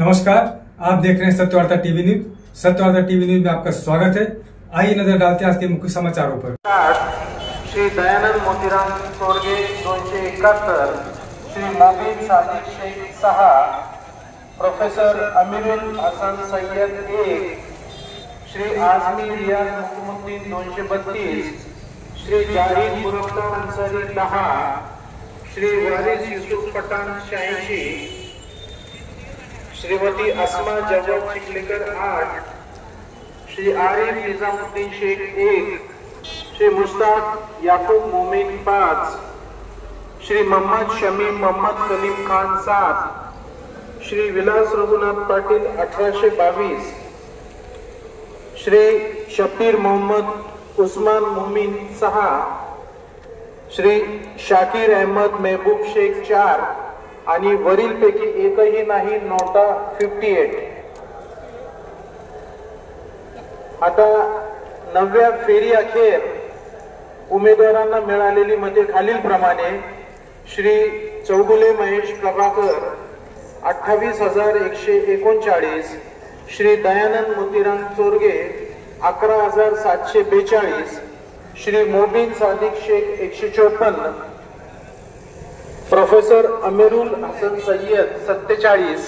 नमस्कार, आप देख रहे हैं Satyavarta TV news. Satyavarta TV news में आपका स्वागत है। आइए नजर डालते हैं आज के मुख्य समाचारों पर। श्री दयानंद मोतीराम चोरगे 271, श्री मोबिन सादिक शेख 6, प्रोफेसर अमीरुल हसन सय्यद 1, श्री आजमी रियाज मुकमुद्दीन 232, श्री जाहिद मुरब्बा अंसारी 10, श्री वारिस यूसुफ पठान 86, श्रीमती अस्मा जवाद चिखलेकर 8, श्री आरिफ निजामुद्दीन शेख 1, श्री मुश्ताक याकूब मोमिन 5, श्री मोहम्मद शमीम मोहम्मद कलीम खान 7, श्री विलास रघुनाथ पाटिल 1822, श्री शब्बीर मोहम्मद उस्मान मोमिन 6, श्री शाकीर अहमद महबूब शेख 4 आणि वरीलपैकी एकही नाही नोटा 58। आता 9व्या फेरी अखेर उमेदवारांना मिळालेली मते खालील प्रमाणे: श्री चौगुले महेश प्रभाकर 28,139, श्री दयानंद मोतीराम चोरगे 11,742, श्री मोबिन सादिक शेख 154, प्रोफेसर अमीरुल हसन सय्यद 47,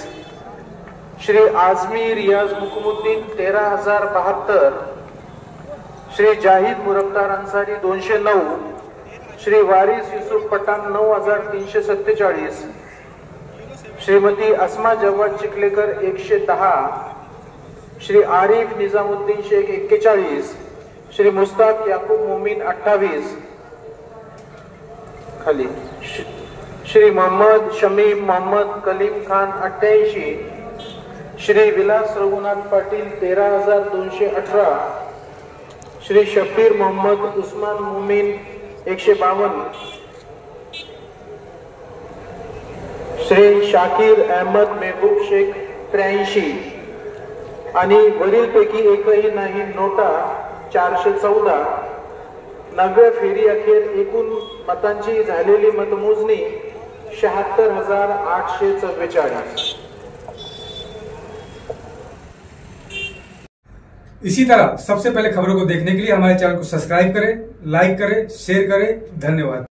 श्री आजमी रियाज मुकमुद्दीन 13,072, श्री जाहिद मुरब्बा अंसारी 209, श्री वारिस यूसुफ पठान 9,347, श्रीमती अस्मा जवाद चिखलेकर 110, श्री आरिफ निजामुद्दीन शेख 41, श्री मुश्ताक याकूब मोमिन 28, खाली श्री मोहम्मद शमीम मोहम्मद कलीम खान 88, श्री विलास रघुनाथ पाटिल 13,218, श्री शब्बीर मोहम्मद उस्मान मोमिन 152, श्री शाकीर अहमद महबूब शेख 83 आणि वरीलपैकी एकही नाही नोटा 414। 9व्या फेरी अखेर एकूण मतांची झालेली मतमोजणी 76,844। इसी तरह सबसे पहले खबरों को देखने के लिए हमारे चैनल को सब्सक्राइब करें, लाइक करें, शेयर करें। धन्यवाद।